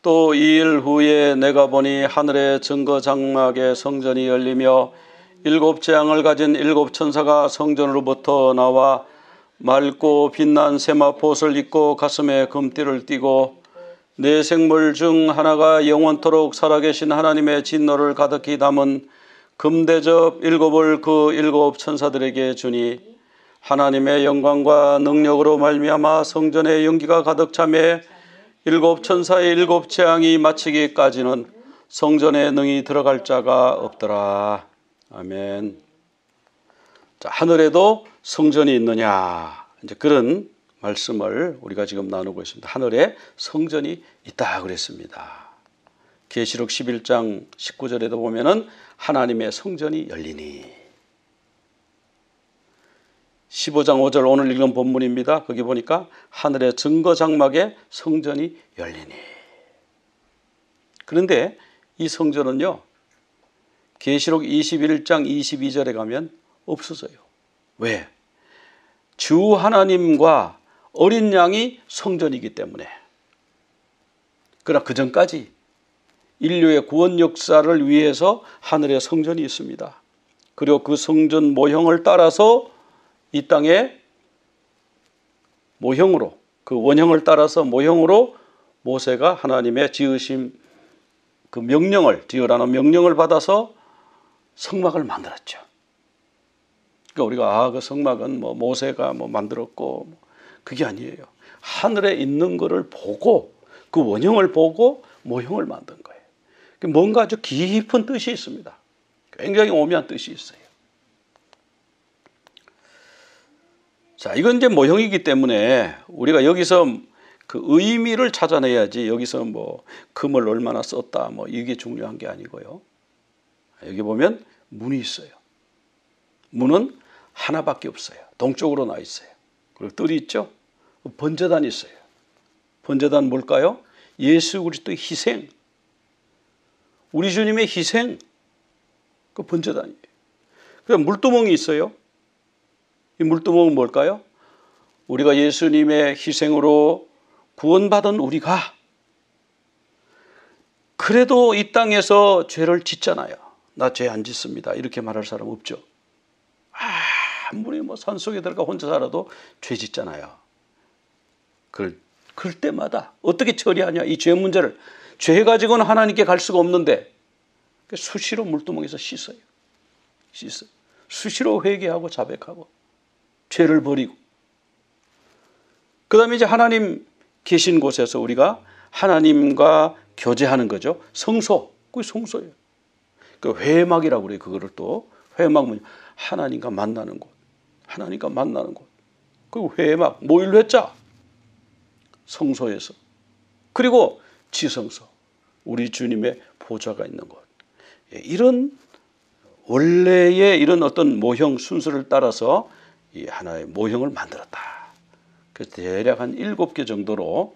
또 2일 후에 내가 보니 하늘의 증거 장막에 성전이 열리며 7 재앙을 가진 7 천사가 성전으로부터 나와 맑고 빛난 세마포옷을 입고 가슴에 금띠를 띠고 네 생물 중 하나가 영원토록 살아계신 하나님의 진노를 가득히 담은 금대접 7을 그 7 천사들에게 주니 하나님의 영광과 능력으로 말미암아 성전의 연기가 가득 차매 7 천사의 7 재앙이 마치기까지는 성전에 능히 들어갈 자가 없더라. 아멘. 자, 하늘에도 성전이 있느냐, 이제 그런 말씀을 우리가 지금 나누고 있습니다. 하늘에 성전이 있다 그랬습니다. 계시록 11장 19절에도 보면은 하나님의 성전이 열리니, 15장 5절 오늘 읽은 본문입니다. 거기 보니까 하늘의 증거 장막에 성전이 열리니. 그런데 이 성전은요, 계시록 21장 22절에 가면 없어져요. 왜? 주 하나님과 어린 양이 성전이기 때문에. 그러나 그 전까지 인류의 구원 역사를 위해서 하늘에 성전이 있습니다. 그리고 그 성전 모형을 따라서 이 땅에 모형으로, 그 원형을 따라서 모형으로 모세가 하나님의 지으심 그 명령을, 지으라는 명령을 받아서 성막을 만들었죠. 그러니까 우리가 그 성막은 뭐 모세가 뭐 만들었고, 그게 아니에요. 하늘에 있는 것을 보고 그 원형을 보고 모형을 만든 거예요. 뭔가 아주 깊은 뜻이 있습니다. 굉장히 오묘한 뜻이 있어요. 자, 이건 이제 모형이기 때문에 우리가 여기서 그 의미를 찾아내야지, 여기서 뭐 금을 얼마나 썼다 뭐 이게 중요한 게 아니고요. 여기 보면 문이 있어요. 문은 하나밖에 없어요. 동쪽으로 나 있어요. 그리고 뜰이 있죠. 번제단이 있어요. 번제단 뭘까요? 예수 그리스도의 희생, 우리 주님의 희생, 그 번제단이에요. 그럼 물두멍이 있어요. 이 물두멍은 뭘까요? 우리가 예수님의 희생으로 구원받은 우리가 그래도 이 땅에서 죄를 짓잖아요. 나 죄 안 짓습니다, 이렇게 말할 사람 없죠. 아무리 뭐 산속에 들어가 혼자 살아도 죄 짓잖아요. 그럴 때마다 어떻게 처리하냐, 이 죄 문제를. 죄 가지고는 하나님께 갈 수가 없는데 수시로 물두멍에서 씻어요. 수시로 회개하고 자백하고 죄를 버리고, 그 다음에 이제 하나님 계신 곳에서 우리가 하나님과 교제하는 거죠. 성소, 그게 성소예요. 그 회막이라고 그래요. 그거를 또 회막은 하나님과 만나는 곳, 하나님과 만나는 곳. 그리고 회막, 모일회자, 성소에서. 그리고 지성소, 우리 주님의 보좌가 있는 곳. 이런 원래의 이런 어떤 모형 순서를 따라서 이 하나의 모형을 만들었다. 그래서 대략 한 7개 정도로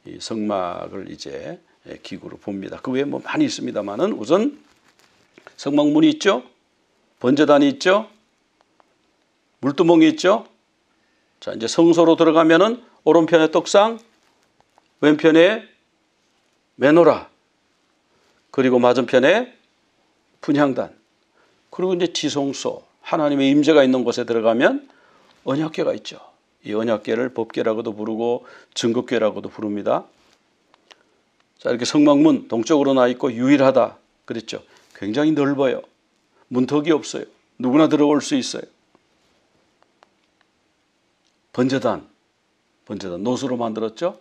이 성막을 이제 기구로 봅니다. 그 외에 뭐 많이 있습니다만은 우선 성막문이 있죠. 번제단이 있죠. 물두멍이 있죠. 자, 이제 성소로 들어가면은 오른편에 떡상, 왼편에 메노라, 그리고 맞은편에 분향단, 그리고 이제 지성소, 하나님의 임재가 있는 곳에 들어가면 언약궤가 있죠. 이 언약궤를 법궤라고도 부르고 증거궤라고도 부릅니다. 자, 이렇게 성막문 동쪽으로 나 있고 유일하다 그랬죠. 굉장히 넓어요. 문턱이 없어요. 누구나 들어올 수 있어요. 번제단 노수로 만들었죠.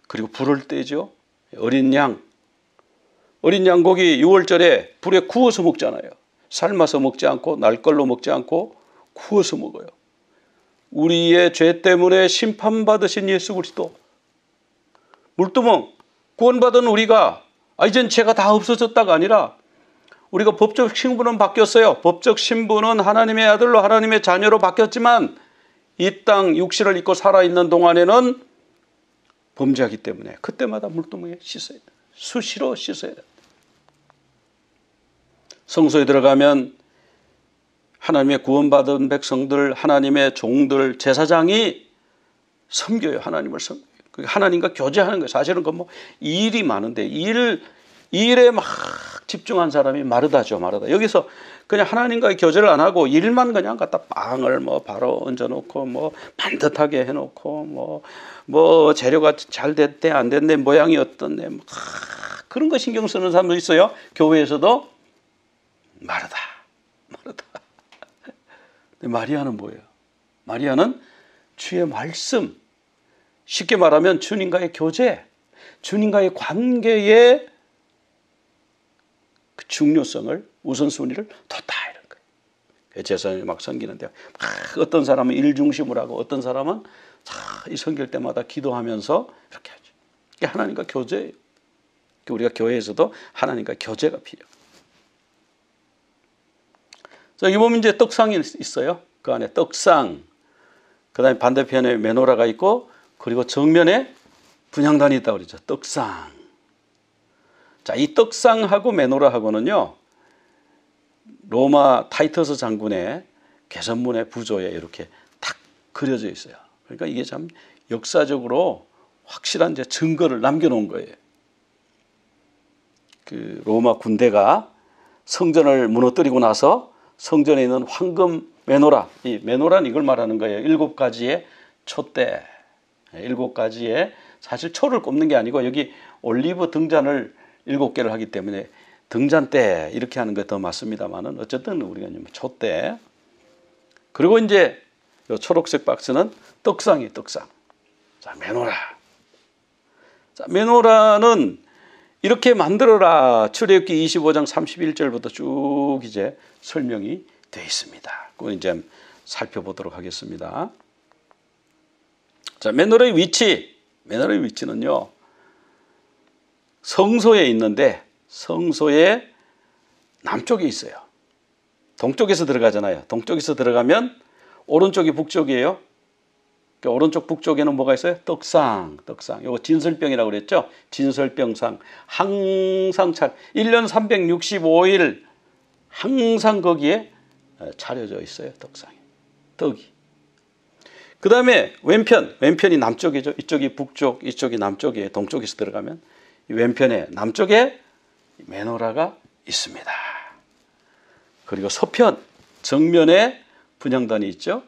그리고 불을 떼죠. 어린 양고기 6월절에 불에 구워서 먹잖아요. 삶아서 먹지 않고 날 걸로 먹지 않고 구워서 먹어요. 우리의 죄 때문에 심판받으신 예수 그리스도, 물두멍, 구원받은 우리가 이젠 죄가 다 없어졌다가 아니라 우리가 법적 신분은 바뀌었어요. 법적 신분은 하나님의 아들로 하나님의 자녀로 바뀌었지만 이 땅 육신을 입고 살아있는 동안에는 범죄하기 때문에 그때마다 물두멍에 씻어야 돼요. 수시로 씻어야 돼요. 성소에 들어가면 하나님의 구원받은 백성들, 하나님의 종들, 제사장이 섬겨요. 하나님을 섬겨요. 하나님과 교제하는 거예요. 사실은 그 뭐 일이 많은데 일에 막 집중한 사람이 마르다죠, 마르다. 여기서 그냥 하나님과의 교제를 안 하고 일만 그냥 갖다 빵을 뭐 바로 얹어놓고 뭐 반듯하게 해놓고 뭐 재료가 잘 됐대 안 됐네 모양이 어떻네 뭐 그런 거 신경 쓰는 사람도 있어요. 교회에서도 마르다. 근데 마리아는 뭐예요? 마리아는 주의 말씀, 쉽게 말하면 주님과의 교제, 주님과의 관계의 그 중요성을 우선순위를 뒀다 이런 거예요. 제사장이 막 섬기는데 어떤 사람은 일 중심으로 하고 어떤 사람은 이 섬길 때마다 기도하면서 이렇게 하죠. 이게 하나님과 교제예요. 우리가 교회에서도 하나님과 교제가 필요해요. 여기 보면 이제 떡상이 있어요. 그 안에 떡상, 그 다음에 반대편에 메노라가 있고 그리고 정면에 분향단이 있다고 그러죠. 떡상. 자, 이 떡상하고 메노라하고는요, 로마 타이터스 장군의 개선문의 부조에 이렇게 탁 그려져 있어요. 그러니까 이게 참 역사적으로 확실한 이제 증거를 남겨놓은 거예요. 그 로마 군대가 성전을 무너뜨리고 나서 성전에 있는 황금 메노라, 이 메노라는 이걸 말하는 거예요. 7가지의 촛대, 7가지의 사실 초를 꼽는 게 아니고 여기 올리브 등잔을 7개를 하기 때문에 등잔대 이렇게 하는 게 더 맞습니다만은 어쨌든 우리가 촛대. 그리고 이제 이 초록색 박스는 떡상이 떡상. 자, 메노라. 자, 메노라는 이렇게 만들어라. 출애굽기 25장 31절부터 쭉 이제 설명이 되어 있습니다. 그걸 이제 살펴보도록 하겠습니다. 자, 메노라의 위치는요, 성소에 있는데 성소의 남쪽에 있어요. 동쪽에서 들어가잖아요. 동쪽에서 들어가면 오른쪽이 북쪽이에요. 그러니까 오른쪽 북쪽에는 뭐가 있어요? 떡상. 이거 진설병이라고 그랬죠? 진설병상. 항상 1년 365일 항상 거기에 차려져 있어요. 떡상이. 떡이. 그 다음에 왼편이 남쪽이죠. 이쪽이 북쪽, 이쪽이 남쪽이에요. 동쪽에서 들어가면. 이 왼편에 남쪽에 메노라가 있습니다. 그리고 서편, 정면에 분향단이 있죠.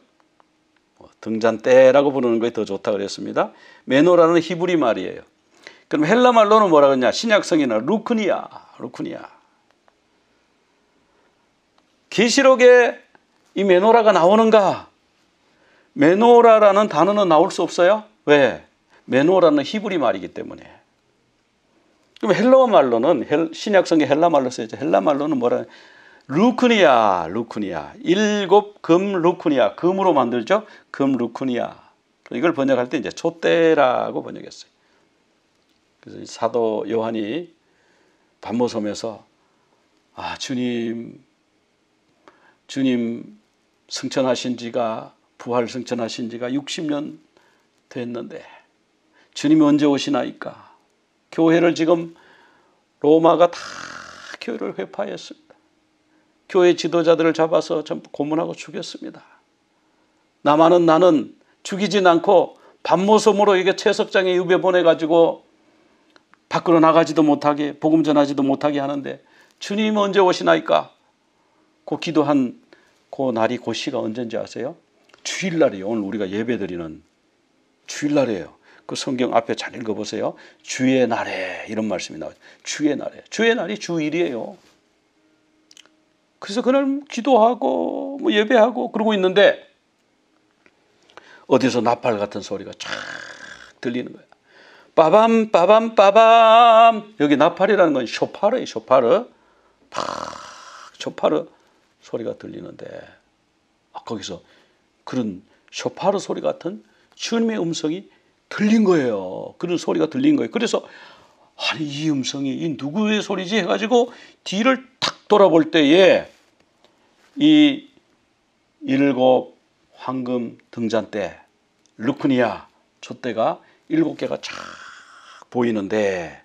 등잔대라고 부르는 것이 더 좋다고 그랬습니다. 메노라는 히브리 말이에요. 그럼 헬라 말로는 뭐라 그러냐? 신약성에는 루크니아. 계시록에 이 메노라가 나오는가? 메노라라는 단어는 나올 수 없어요. 왜? 메노라는 히브리 말이기 때문에. 그럼 헬라 말로는 신약성에 헬라 말로 쓰여져. 헬라 말로는 뭐라? 루크니아. 7금 루크니아. 금으로 만들죠. 금 루크니아. 이걸 번역할 때 이제 촛대라고 번역했어요. 그래서 사도 요한이 반모섬에서 주님 승천하신 지가 부활 승천하신 지가 60년 됐는데 주님이 언제 오시나이까? 교회를 지금 로마가 다 교회를 회파했습니다. 교회 지도자들을 잡아서 전부 고문하고 죽였습니다. 나는 죽이진 않고 반모섬으로 이게 채석장에 유배 보내가지고 밖으로 나가지도 못하게 복음 전하지도 못하게 하는데 주님 언제 오시나이까? 그 기도한 그 날이 그 시가 언제인지 아세요? 주일날이에요. 오늘 우리가 예배드리는 주일날이에요. 그 성경 앞에 잘 읽어보세요. 주의 날에 이런 말씀이 나와요. 주의 날이 주일이에요. 그래서 그날 기도하고 예배하고 그러고 있는데 어디서 나팔 같은 소리가 쫙 들리는 거야. 빠밤 빠밤 빠밤. 여기 나팔이라는 건 쇼파르예요. 쇼파르 소리가 들리는데 거기서 그런 쇼파르 소리 같은 주님의 음성이 들린 거예요. 그런 소리가 들린 거예요. 그래서 이 음성이 이 누구의 소리지 해가지고 뒤를 탁 돌아볼 때에 이 7 황금 등잔대 루크니아 촛대가 7개가 쫙 보이는데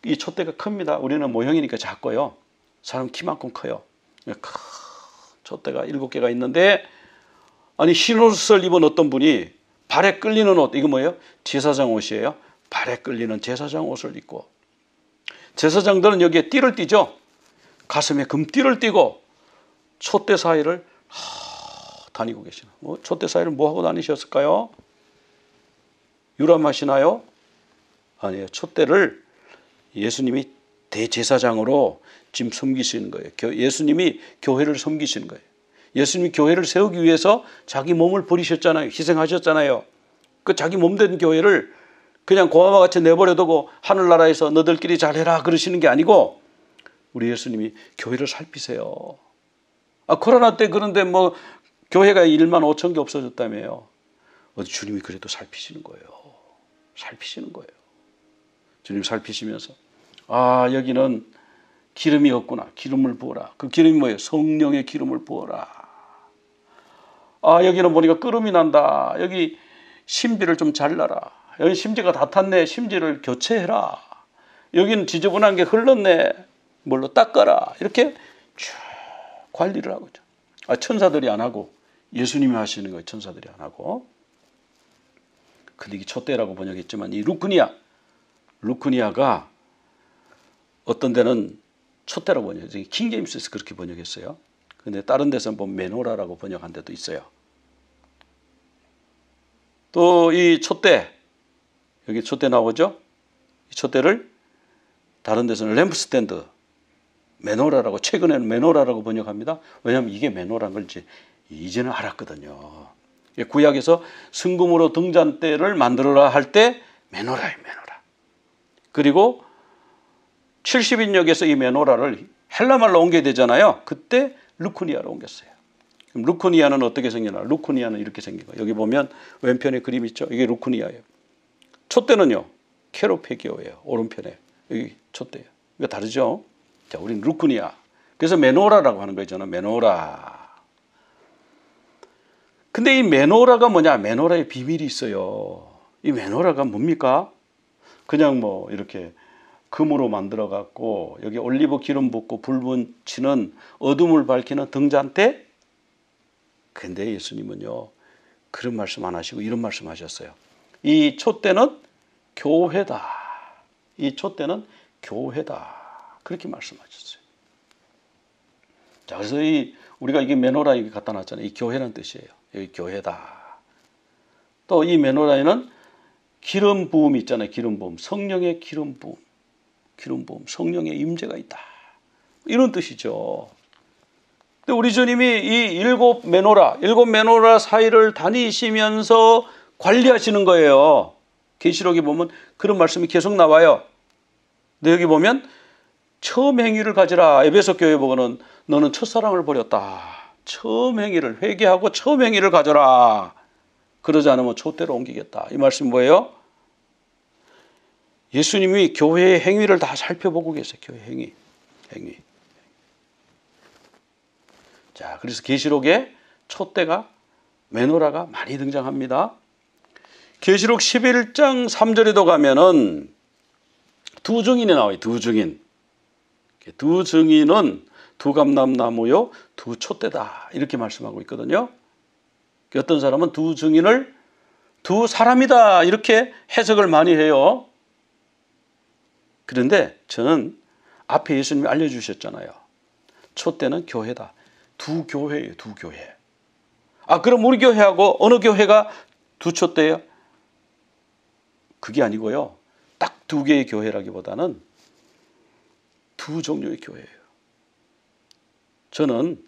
이 촛대가 큽니다. 우리는 모형이니까 작고요. 사람 키만큼 커요. 큰 촛대가 7개가 있는데 흰 옷을 입은 어떤 분이 발에 끌리는 옷, 이거 뭐예요? 제사장 옷이에요. 발에 끌리는 제사장 옷을 입고, 제사장들은 여기에 띠를 띠죠. 가슴에 금띠를 띠고 촛대 사이를 다니고 계시나. 촛대 사이를 뭐 하고 다니셨을까요? 유람하시나요? 아니에요. 촛대를 예수님이 대제사장으로 지금 섬기시는 거예요. 예수님이 교회를 섬기시는 거예요. 예수님이 교회를 세우기 위해서 자기 몸을 버리셨잖아요. 희생하셨잖아요. 그 자기 몸된 교회를 그냥 고아와 같이 내버려두고 하늘나라에서 너들끼리 잘해라 그러시는 게 아니고, 우리 예수님이 교회를 살피세요. 코로나 때 그런데 뭐 교회가 1만 5천 개 없어졌다며요. 주님이 그래도 살피시는 거예요. 살피시는 거예요. 주님 살피시면서, 여기는 기름이 없구나. 기름을 부어라. 그 기름이 뭐예요? 성령의 기름을 부어라. 여기는 보니까 끓음이 난다. 여기 심지를 좀 잘라라. 여기 심지가 다 탔네. 심지를 교체해라. 여기는 지저분한 게 흘렀네. 뭘로 닦아라. 이렇게 쭉 관리를 하고죠. 천사들이 안 하고 예수님이 하시는 거예요. 천사들이 안 하고. 근데 이게 촛대라고 번역했지만 이 루크니아가 어떤 데는 촛대라고 번역해요. 킹제임스에서 그렇게 번역했어요. 근데 다른 데서는 보면 메노라라고 번역한 데도 있어요. 또 이 촛대, 여기 촛대 나오죠? 이 촛대를 다른 데서는 램프스탠드, 메노라라고, 최근에는 메노라라고 번역합니다. 왜냐하면 이게 메노라는 걸 이제는 알았거든요. 구약에서 승금으로 등잔대를 만들어라 할 때 메노라예요, 메노라. 그리고 70인역에서 이 메노라를 헬라말로 옮겨야 되잖아요. 그때 루코니아로 옮겼어요. 그럼 루코니아는 어떻게 생기나? 루코니아는 이렇게 생긴 거예요. 여기 보면 왼편에 그림 있죠? 이게 루코니아예요. 촛대는요, 케로페기오예요. 오른편에. 여기 촛대예요. 이거 다르죠? 자, 우리는 루코니아. 그래서 메노라라고 하는 거잖아요. 메노라. 근데 이 메노라가 뭐냐? 메노라의 비밀이 있어요. 이 메노라가 뭡니까? 그냥 뭐 이렇게 금으로 만들어 갖고 여기 올리브 기름 붓고 불 붙이는 어둠을 밝히는 등잔대? 근데 예수님은요, 그런 말씀 안 하시고 이런 말씀 하셨어요. 이 촛대는 교회다. 이 촛대는 교회다. 그렇게 말씀하셨어요. 자, 그래서 우리가 이게 메노라 이게 갖다 놨잖아요. 이 교회라는 뜻이에요. 여기 교회다. 또 이 메노라에는 기름 부음이 있잖아요. 기름 부음. 성령의 기름 부음. 기름 부음. 성령의 임재가 있다. 이런 뜻이죠. 근데 우리 주님이 이 일곱 메노라 사이를 다니시면서 관리하시는 거예요. 계시록에 보면 그런 말씀이 계속 나와요. 근데 여기 보면 처음 행위를 가지라. 에베소 교회 보고는 너는 첫사랑을 버렸다. 처음 행위를 회개하고 처음 행위를 가져라. 그러지 않으면 촛대로 옮기겠다. 이 말씀이 뭐예요? 예수님이 교회의 행위를 다 살펴보고 계세요. 교회 행위. 자, 그래서 계시록에 촛대가, 메노라가 많이 등장합니다. 계시록 11장 3절에도 가면은 두 증인이 나와요. 두 증인. 두 증인은 두 감람나무요, 두 촛대다. 이렇게 말씀하고 있거든요. 어떤 사람은 두 증인을 두 사람이다. 이렇게 해석을 많이 해요. 그런데 저는 앞에 예수님이 알려주셨잖아요. 촛대는 교회다. 두 교회예요. 두 교회. 그럼 우리 교회하고 어느 교회가 두 촛대예요? 그게 아니고요. 딱 두 개의 교회라기보다는 두 종류의 교회예요. 저는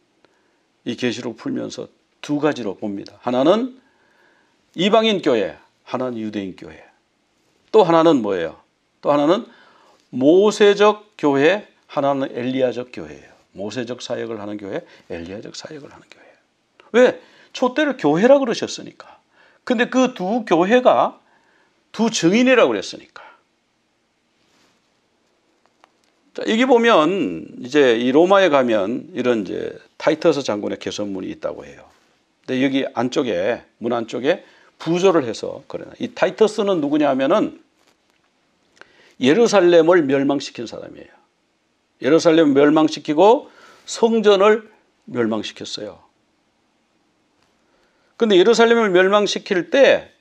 이 계시록 풀면서 두 가지로 봅니다. 하나는 이방인 교회, 하나는 유대인 교회. 또 하나는 뭐예요? 또 하나는 모세적 교회, 하나는 엘리야적 교회예요. 모세적 사역을 하는 교회, 엘리야적 사역을 하는 교회. 왜? 촛대를 교회라고 그러셨으니까. 근데 그 두 교회가 두 증인이라고 그랬으니까. 자, 여기 보면 이제 이 로마에 가면 이런 이제 타이터스 장군의 개선문이 있다고 해요. 근데 여기 안쪽에, 문 안쪽에 부조를 해서 그래요. 이 타이터스는 누구냐 하면은 예루살렘을 멸망시킨 사람이에요. 예루살렘을 멸망시키고 성전을 멸망시켰어요. 근데 예루살렘을 멸망시킬 때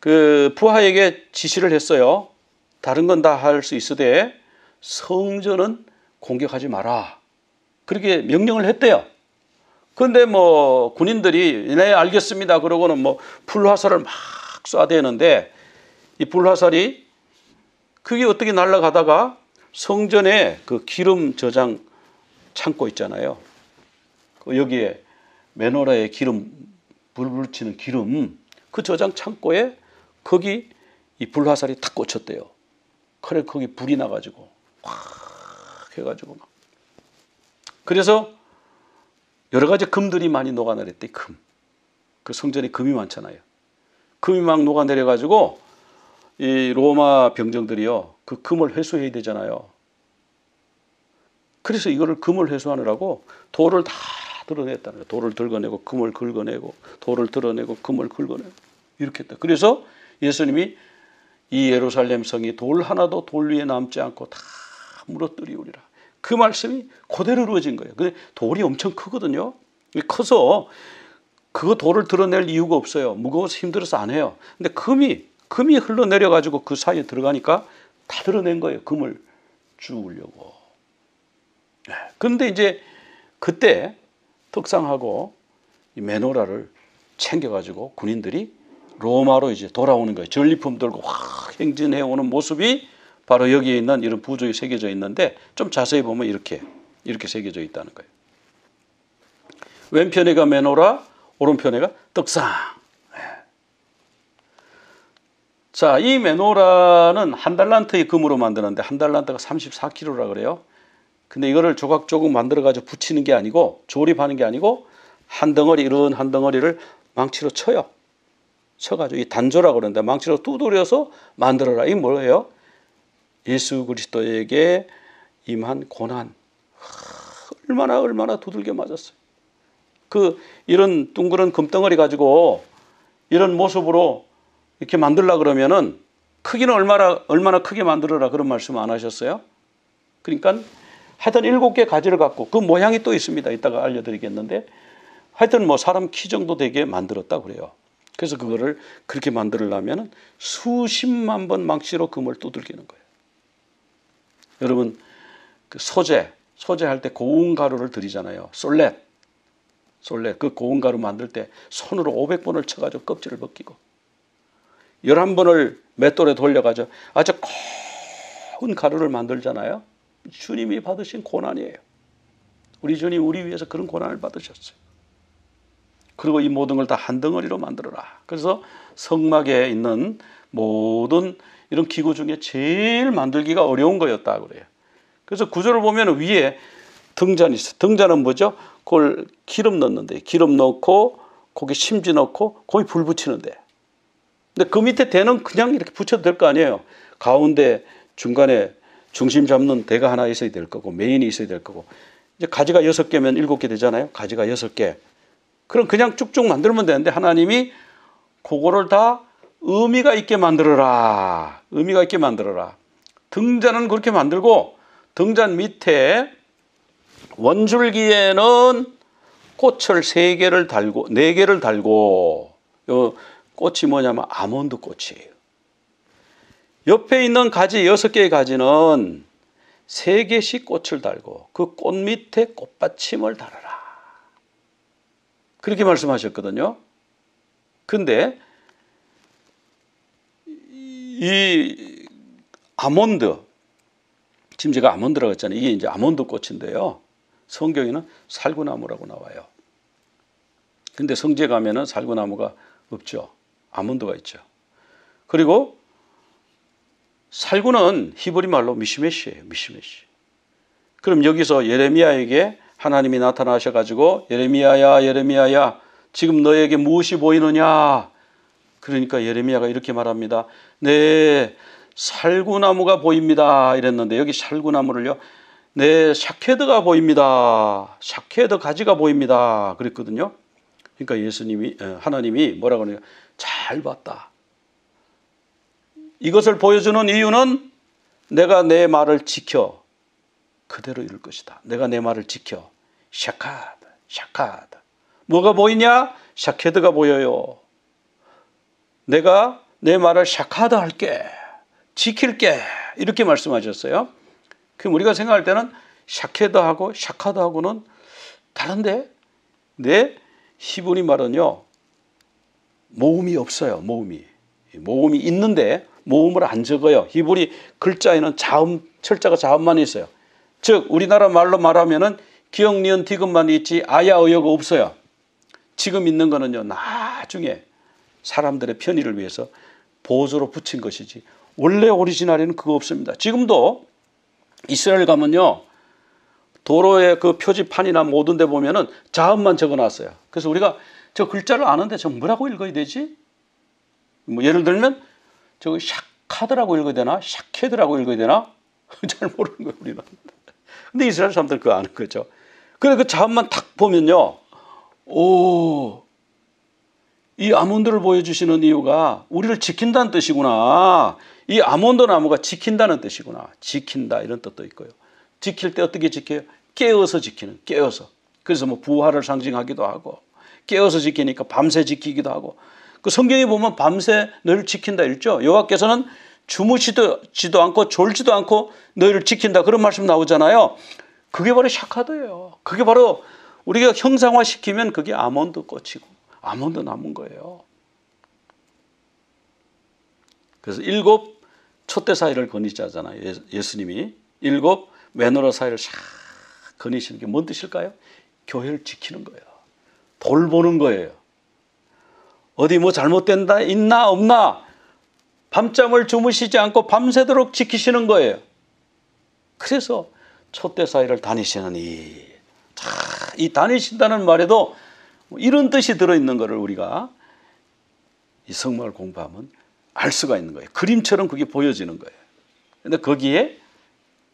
그 부하에게 지시를 했어요. 다른 건 다 할 수 있으되 성전은 공격하지 마라. 그렇게 명령을 했대요. 그런데 뭐 군인들이 네 알겠습니다 그러고는 뭐 불화살을 막 쏴대는데 이 불화살이 그게 어떻게 날아가다가 성전에 그 기름 저장 창고 있잖아요. 여기에 메노라에 기름 불 붙이는 기름 그 저장 창고에 거기 이 불화살이 탁 꽂혔대요. 그래 거기 불이 나가지고 확 해가지고 막 그래서 여러 가지 금들이 많이 녹아내렸대. 금. 그 성전에 금이 많잖아요. 금이 막 녹아내려가지고 이 로마 병정들이요 그 금을 회수해야 되잖아요. 그래서 이거를 금을 회수하느라고 돌을 다 드러냈다는 거예요. 돌을 긁어내고 금을 긁어내고 돌을 드러내고 금을 긁어내고 이렇게 했다. 그래서 예수님이 이 예루살렘 성이 돌 하나도 돌 위에 남지 않고 다 무너뜨리우리라. 그 말씀이 그대로 이루어진 거예요. 근데 돌이 엄청 크거든요. 커서 그 돌을 드러낼 이유가 없어요. 무거워서 힘들어서 안 해요. 근데 금이 흘러내려가지고 그 사이에 들어가니까 다 드러낸 거예요. 금을 주우려고. 그런데 이제 그때 특상하고 이 메노라를 챙겨가지고 군인들이 로마로 이제 돌아오는 거예요. 전리품 들고 확 행진해 오는 모습이 바로 여기에 있는 이런 부조에 새겨져 있는데 좀 자세히 보면 이렇게 새겨져 있다는 거예요. 왼편에가 메노라, 오른편에가 떡상. 자, 이 메노라는 한 달란트의 금으로 만드는데 한 달란트가 34kg라 그래요. 근데 이거를 조각조각 만들어가지고 붙이는 게 아니고 조립하는 게 아니고 한 덩어리 이런 한 덩어리를 망치로 쳐요. 쳐가지고 이 단조라고 그러는데 망치로 두드려서 만들어라. 이게 뭐예요? 예수 그리스도에게 임한 고난. 얼마나 두들겨 맞았어요. 이런 둥그런 금덩어리 가지고 이런 모습으로 이렇게 만들라 그러면은 크기는 얼마나 크게 만들어라 그런 말씀 안 하셨어요? 그러니까 하여튼 7개 가지를 갖고 그 모양이 또 있습니다. 이따가 알려드리겠는데 하여튼 뭐 사람 키 정도 되게 만들었다고 그래요. 그래서 그거를 그렇게 만들려면 수십만 번 망치로 금을 두들기는 거예요. 여러분 그 소재할 때 고운 가루를 들이잖아요. 솔렛 그 고운 가루 만들 때 손으로 500번을 쳐가지고 껍질을 벗기고 11번을 맷돌에 돌려가지고 아주 고운 가루를 만들잖아요. 주님이 받으신 고난이에요. 우리 주님 우리 위해서 그런 고난을 받으셨어요. 그리고 이 모든 걸 다 한 덩어리로 만들어라. 그래서 성막에 있는 모든 이런 기구 중에 제일 만들기가 어려운 거였다 그래요. 그래서 구조를 보면 위에 등잔이 있어요. 등잔은 뭐죠? 그걸 기름 넣는데 기름 넣고 거기 심지 넣고 거기 불 붙이는데 근데 그 밑에 대는 그냥 이렇게 붙여도 될 거 아니에요. 가운데 중간에 중심 잡는 대가 하나 있어야 될 거고 메인이 있어야 될 거고 이제 가지가 6개면 7개 되잖아요. 가지가 6개. 그럼 그냥 쭉쭉 만들면 되는데 하나님이 그거를 다 의미가 있게 만들어라. 의미가 있게 만들어라. 등잔은 그렇게 만들고 등잔 밑에 원줄기에는 꽃을 3개를 달고 4개를 달고 요 꽃이 뭐냐면 아몬드 꽃이에요. 옆에 있는 가지 6개의 가지는 3개씩 꽃을 달고 그 꽃 밑에 꽃받침을 달아라. 그렇게 말씀하셨거든요. 근데 이 아몬드 지금 제가 아몬드라고 했잖아요. 이게 이제 아몬드 꽃인데요. 성경에는 살구나무라고 나와요. 근데 성지에 가면은 살구나무가 없죠. 아몬드가 있죠. 그리고 살구는 히브리 말로 미시메시예요. 미시메시. 그럼 여기서 예레미야에게 하나님이 나타나셔가지고 예레미야야 지금 너에게 무엇이 보이느냐. 그러니까 예레미야가 이렇게 말합니다. 네, 살구나무가 보입니다. 이랬는데 여기 살구나무를요. 네, 샤케드가 보입니다. 샤케드 가지가 보입니다. 그랬거든요. 그러니까 하나님이 뭐라고 하냐. 잘 봤다. 이것을 보여주는 이유는 내가 내 말을 지켜 그대로 이룰 것이다. 내가 내 말을 지켜. 샤카드. 뭐가 보이냐? 샤케드가 보여요. 내가 내 말을 샤카다 할게, 지킬게, 이렇게 말씀하셨어요. 그럼 우리가 생각할 때는 샤케다하고 샤카다하고는 다른데, 내 히브리 말은요, 모음이 없어요. 모음이 있는데 모음을 안 적어요. 히브리 글자에는 자음, 철자가 자음만 있어요. 즉 우리나라 말로 말하면은 기역, 니은, 디귿만 있지 아야, 어여가 없어요. 지금 있는 거는요, 나중에 사람들의 편의를 위해서 보조로 붙인 것이지 원래 오리지널에는 그거 없습니다. 지금도 이스라엘 가면요, 도로에 그 표지판이나 모든 데 보면은 자음만 적어놨어요. 그래서 우리가 저 글자를 아는데 저 뭐라고 읽어야 되지? 뭐 예를 들면 저거 샤카드라고 읽어야 되나? 샤케드라고 읽어야 되나? 잘 모르는 거예요, 우리는. 근데 이스라엘 사람들 그거 아는 거죠. 그래 그 자음만 탁 보면요, 오, 이 아몬드를 보여주시는 이유가 우리를 지킨다는 뜻이구나. 이 아몬드 나무가 지킨다는 뜻이구나. 지킨다 이런 뜻도 있고요. 지킬 때 어떻게 지켜요? 깨어서 지키는, 깨어서. 그래서 뭐 부활을 상징하기도 하고, 깨어서 지키니까 밤새 지키기도 하고. 그 성경에 보면 밤새 너희를 지킨다 읽죠. 여호와께서는 주무시지도 않고 졸지도 않고 너희를 지킨다, 그런 말씀 나오잖아요. 그게 바로 샤카드예요. 그게 바로 우리가 형상화시키면 그게 아몬드 꽃이고 아몬드 나무인 거예요. 그래서 7 촛대 사이를 거니자잖아요. 예수님이 7 메노라 사이를 샥 거니시는 게 뭔 뜻일까요? 교회를 지키는 거예요. 돌보는 거예요. 어디 뭐 잘못된다 있나 없나 밤잠을 주무시지 않고 밤새도록 지키시는 거예요. 그래서 촛대 사이를 다니시는 이 다니신다는 말에도 이런 뜻이 들어있는 것을 우리가 이 성경을 공부하면 알 수가 있는 거예요. 그림처럼 그게 보여지는 거예요. 근데 거기에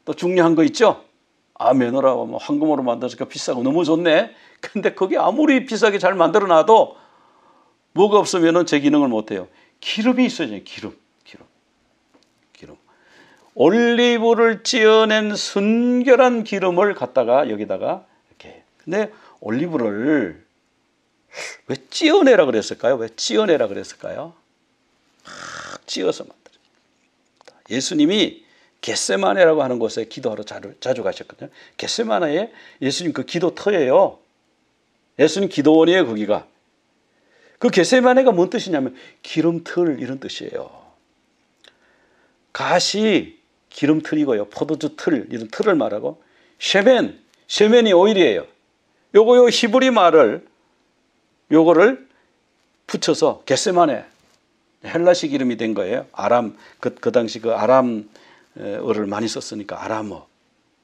또 중요한 거 있죠. 아, 메노라 뭐 황금으로 만들어서 비싸고 너무 좋네. 근데 그게 아무리 비싸게 잘 만들어 놔도 뭐가 없으면 제 기능을 못해요. 기름이 있어야죠. 기름. 올리브를 찌어낸 순결한 기름을 갖다가 여기다가 이렇게. 근데 올리브를 왜 찌어내라 그랬을까요? 왜 찌어내라 그랬을까요? 찌어서 만들어요. 예수님이 겟세마네라고 하는 곳에 기도하러 자주 가셨거든요. 겟세마네에 예수님 그 기도터예요. 예수님 기도원이에요, 거기가. 그 겟세마네가 뭔 뜻이냐면 기름틀 이런 뜻이에요. 가시 기름틀이고요. 포도주 틀 이런 틀을 말하고 셰멘이 오일이에요. 요 히브리 말을 요거를 붙여서 겟세마네 헬라식 이름이 된 거예요. 아람 그 당시 그 아람어를 많이 썼으니까 아람어.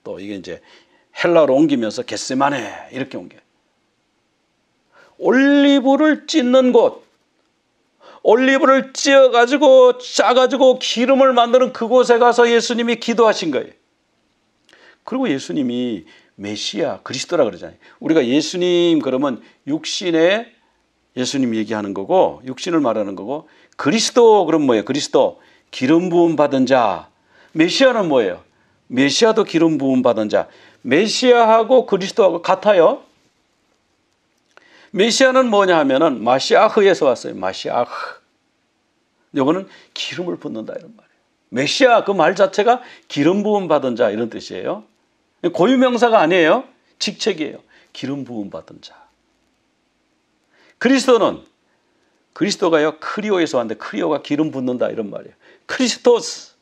또 이게 이제 헬라로 옮기면서 겟세마네 이렇게 옮겨. 올리브를 찢는 곳, 올리브를 찧어가지고 짜가지고 기름을 만드는 그곳에 가서 예수님이 기도하신 거예요. 그리고 예수님이 메시아 그리스도라 그러잖아요. 우리가 예수님 그러면 육신의 예수님 얘기하는 거고 육신을 말하는 거고, 그리스도 그럼 뭐예요? 그리스도 기름 부음 받은 자. 메시아는 뭐예요? 메시아도 기름 부음 받은 자. 메시아하고 그리스도하고 같아요. 메시아는 뭐냐 하면은 마시아흐에서 왔어요. 마시아흐. 이거는 기름을 붓는다 이런 말이에요. 메시아 그 말 자체가 기름 부음 받은 자 이런 뜻이에요. 고유명사가 아니에요. 직책이에요. 기름 부음 받은 자. 그리스도가요 크리오에서 왔는데 크리오가 기름 붓는다 이런 말이에요. 크리스토스.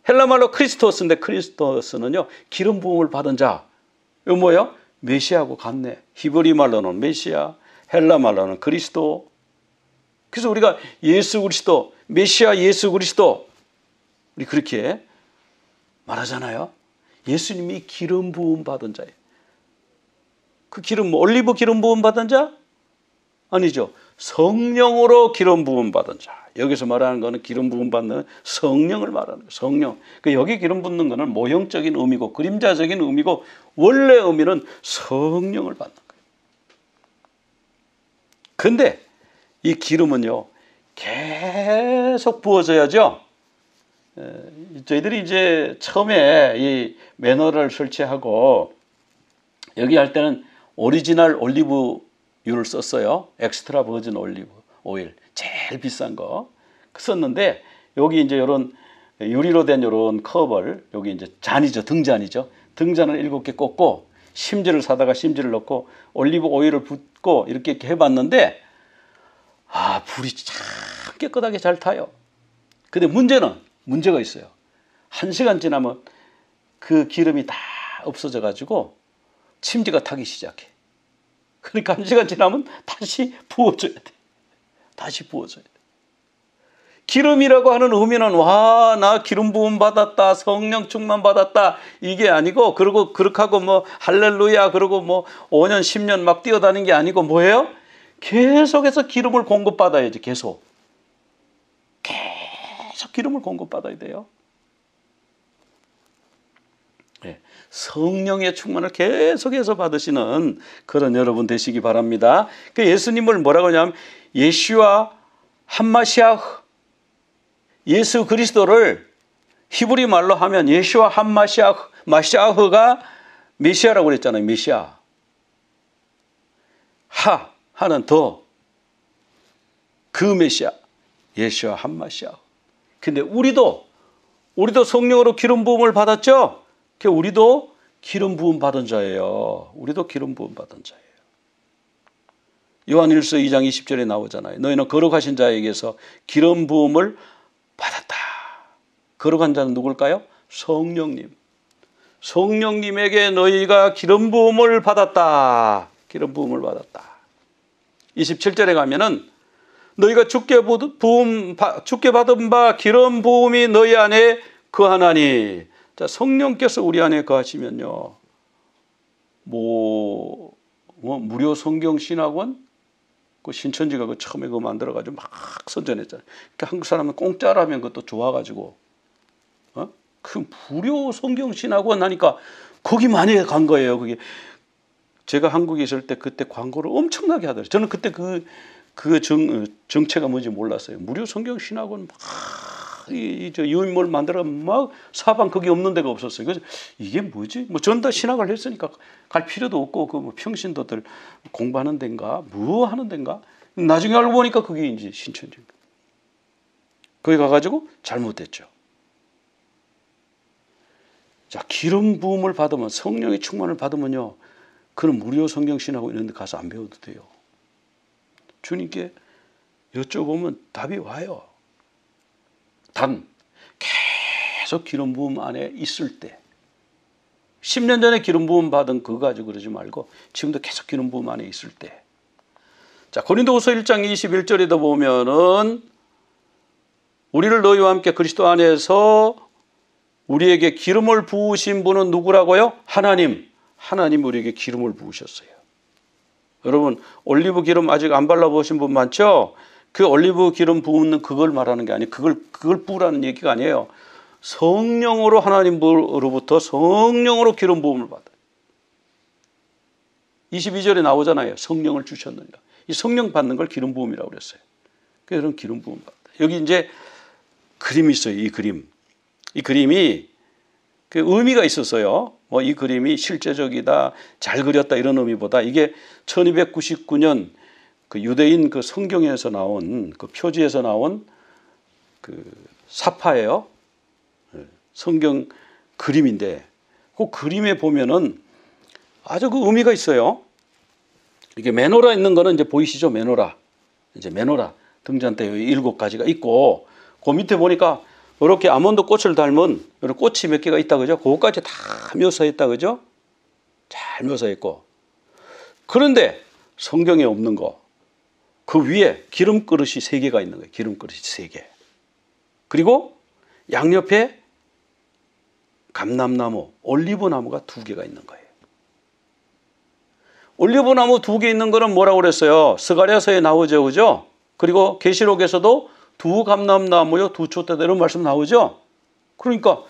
헬라말로 크리스토스인데 크리스토스는요 기름 부음을 받은 자. 이거 뭐예요? 메시아하고 같네. 히브리 말로는 메시아, 헬라 말로는 그리스도. 그래서 우리가 예수 그리스도, 메시아 예수 그리스도 우리 그렇게 말하잖아요. 예수님이 기름 부음 받은 자예요. 그 기름 올리브 기름 부음 받은 자? 아니죠. 성령으로 기름 부음 받은 자. 여기서 말하는 거는 기름 부음 받는 성령을 말하는 거예요. 성령. 여기 기름 붓는 거는 모형적인 의미고 그림자적인 의미고 원래 의미는 성령을 받는 거예요. 그런데 이 기름은요 계속 부어져야죠. 저희들이 이제 처음에 이 매너를 설치하고 여기 할 때는 오리지널 올리브유를 썼어요. 엑스트라 버진 올리브 오일. 제일 제일 비싼 거 썼는데 여기 이제 이런 유리로 된 이런 컵을 여기 이제 잔이죠. 등잔이죠. 등잔을 7개 꽂고 심지를 사다가 심지를 넣고 올리브 오일을 붓고 이렇게 해봤는데 불이 참 깨끗하게 잘 타요. 근데 문제가 있어요. 1시간 지나면 그 기름이 다 없어져 가지고 침지가 타기 시작해. 그러니까 1시간 지나면 다시 부어줘야 돼. 다시 부어줘야 돼. 기름이라고 하는 의미는 나 기름 부음 받았다, 성령 충만 받았다 이게 아니고, 그리고 그렇게 하고 뭐 할렐루야 그러고 뭐 5년 10년 막 뛰어다니는 게 아니고 뭐예요? 계속해서 기름을 공급받아야지. 계속 기름을 공급받아야 돼요. 네, 성령의 충만을 계속해서 받으시는 그런 여러분 되시기 바랍니다. 그 예수님을 뭐라고 하냐면 예슈아 함마시아흐, 예수 그리스도를 히브리 말로 하면 예슈아 함마시아흐, 마시아흐가 메시아라고 그랬잖아요. 메시아. 하는 더, 그 메시아 예슈아 함마시아흐. 근데 우리도 성령으로 기름 부음을 받았죠. 우리도 기름 부음 받은 자예요. 우리도 기름 부음 받은 자예요. 요한일서 2장 20절에 나오잖아요. 너희는 거룩하신 자에게서 기름 부음을 받았다. 거룩한 자는 누굴까요? 성령님. 성령님에게 너희가 기름 부음을 받았다. 기름 부음을 받았다. 27절에 가면은 너희가 주께 받은 바 기름 부음이 너희 안에 거하나니. 자, 성령께서 우리 안에 거하시면요, 무료 성경 신학원, 그 신천지가 그 처음에 그거 만들어가지고 막 선전했잖아요. 그러니까 한국 사람은 공짜라면 그것도 좋아가지고, 그 무료 성경 신학원 하니까 거기 많이 간 거예요. 그게 제가 한국에 있을 때 그때 광고를 엄청나게 하더라고요. 저는 그때 그 정체가 뭔지 몰랐어요. 무료 성경 신학원 막 유인물 만들어 막 사방 거기 없는 데가 없었어요. 그래서 이게 뭐지? 뭐 전 다 신학을 했으니까 갈 필요도 없고 그 뭐 평신도들 공부하는 데인가 뭐 하는 데인가. 나중에 알고 보니까 그게 이제 신천지인가. 거기 가가지고 잘못됐죠. 자, 기름 부음을 받으면, 성령의 충만을 받으면요, 그런 무료 성경 신학원 이런 데 가서 안 배워도 돼요. 주님께 여쭤보면 답이 와요. 단 계속 기름 부음 안에 있을 때, 10년 전에 기름 부음 받은 그거 가지고 그러지 말고 지금도 계속 기름 부음 안에 있을 때. 자, 고린도후서 1장 21절에도 보면은 우리를 너희와 함께 그리스도 안에서 우리에게 기름을 부으신 분은 누구라고요? 하나님. 하나님 우리에게 기름을 부으셨어요. 여러분, 올리브 기름 아직 안 발라보신 분 많죠? 그 올리브 기름 부는 그걸 말하는 게 아니에요. 그걸 부으라는 얘기가 아니에요. 성령으로, 하나님으로부터 성령으로 기름 부음을 받아요. 22절에 나오잖아요. 성령을 주셨느니라. 이 성령 받는 걸 기름 부음이라고 그랬어요. 그래서 이런 기름 부음 받아요. 여기 이제 그림이 있어요. 이 그림. 이 그림이 그 의미가 있었어요. 이 그림이 실제적이다, 잘 그렸다 이런 의미보다 이게 1299년 그 유대인 그 성경에서 나온 그 표지에서 나온 그 사파예요. 성경 그림인데 그 그림에 보면은 아주 그 의미가 있어요. 이게 메노라 있는 거는 이제 보이시죠? 메노라. 이제 메노라 등잔대 7가지가 있고 그 밑에 보니까 이렇게 아몬드 꽃을 닮은 이런 꽃이 몇 개가 있다 그죠? 그것까지 다 묘사했다 그죠? 잘 묘사했고. 그런데 성경에 없는 거, 그 위에 기름 그릇이 3개가 있는 거예요. 기름 그릇이 3개. 그리고 양옆에 감람나무, 올리브나무가 2개가 있는 거예요. 올리브나무 2개 있는 거는 뭐라고 그랬어요? 스가랴서에 나오죠, 그죠? 그리고 계시록에서도 2 감람나무요, 2 촛대다 이런 말씀 나오죠? 그러니까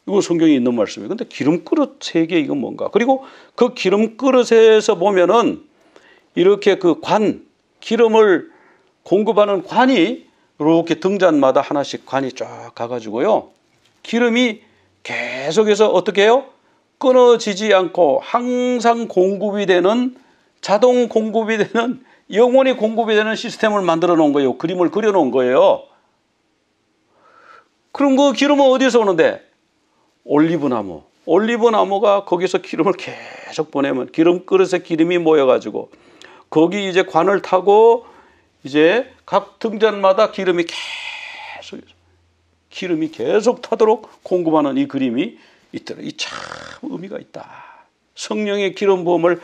이거 성경에 있는 말씀이에요. 근데 기름그릇 3개 이건 뭔가? 그리고 그 기름그릇에서 보면은 이렇게 그 기름을 공급하는 관이 이렇게 등잔마다 하나씩 관이 쫙 가가지고요. 기름이 계속해서 어떻게 해요? 끊어지지 않고 항상 공급이 되는, 자동 공급이 되는 영원히 공급이 되는 시스템을 만들어 놓은 거예요. 그림을 그려 놓은 거예요. 그럼 그 기름은 어디서 오는데? 올리브나무. 올리브나무가 거기서 기름을 계속 보내면 기름 그릇에 기름이 모여가지고 거기 이제 관을 타고 이제 각 등잔마다 기름이 계속 타도록 공급하는 이 그림이 있더라. 이 참 의미가 있다. 성령의 기름 부음을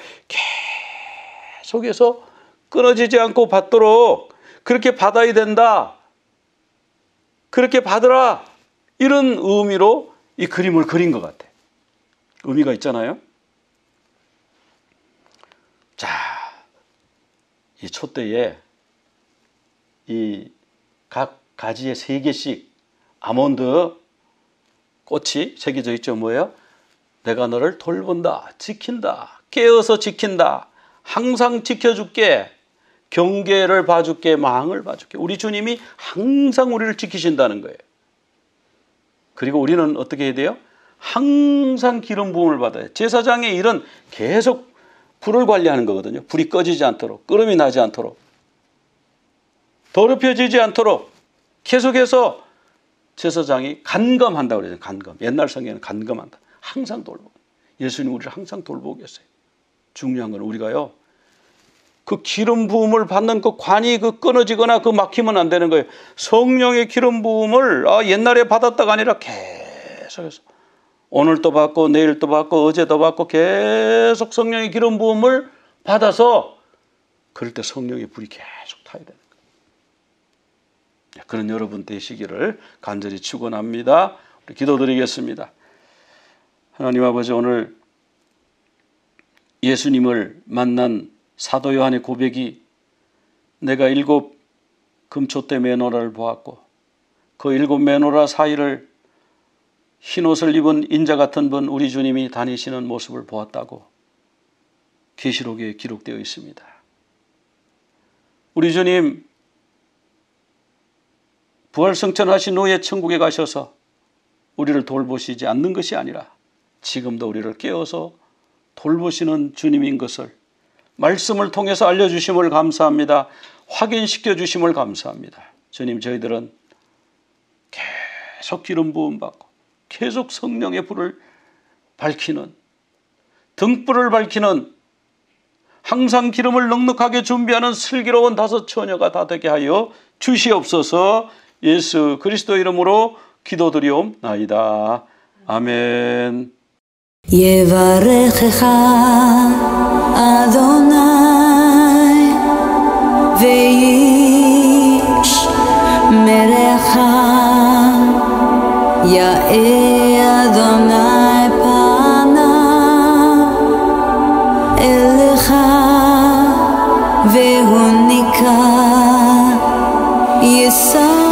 계속해서 끊어지지 않고 받도록 그렇게 받아야 된다. 그렇게 받으라. 이런 의미로 이 그림을 그린 것 같아. 의미가 있잖아요. 자, 이 촛대에 이 각 가지에 3개씩 아몬드 꽃이 새겨져 있죠. 뭐예요? 내가 너를 돌본다, 지킨다, 깨어서 지킨다, 항상 지켜줄게, 경계를 봐줄게, 망을 봐줄게. 우리 주님이 항상 우리를 지키신다는 거예요. 그리고 우리는 어떻게 해야 돼요? 항상 기름 부음을 받아요. 제사장의 일은 계속 불을 관리하는 거거든요. 불이 꺼지지 않도록, 끓음이 나지 않도록, 더럽혀지지 않도록 계속해서 제사장이 간검한다고 그러죠. 간검. 옛날 성경에는 간검한다. 항상 돌보고. 예수님 우리를 항상 돌보고 계세요. 중요한 건 우리가요, 그 기름 부음을 받는 그 관이 그 끊어지거나 그 막히면 안 되는 거예요. 성령의 기름 부음을 옛날에 받았다가 아니라 계속해서 오늘도 받고 내일도 받고 어제도 받고 계속 성령의 기름 부음을 받아서 그럴 때 성령의 불이 계속 타야 되는 거예요. 그런 여러분 되시기를 간절히 축원합니다. 우리 기도드리겠습니다. 하나님 아버지, 오늘 예수님을 만난 사도 요한의 고백이 내가 7 금촛대 메노라를 보았고 그 7 메노라 사이를 흰옷을 입은 인자 같은 분 우리 주님이 다니시는 모습을 보았다고 계시록에 기록되어 있습니다. 우리 주님 부활승천하신 후에 천국에 가셔서 우리를 돌보시지 않는 것이 아니라 지금도 우리를 깨워서 돌보시는 주님인 것을 말씀을 통해서 알려주심을 감사합니다. 확인시켜 주심을 감사합니다. 주님, 저희들은 계속 기름 부음 받고 계속 성령의 불을 밝히는, 등불을 밝히는, 항상 기름을 넉넉하게 준비하는 슬기로운 5 처녀가 다 되게 하여 주시옵소서. 예수 그리스도 이름으로 기도드리옵나이다. 아멘. יברכך אדוני וישמרך, יאר אדוני פניו אליך והוניק יסוד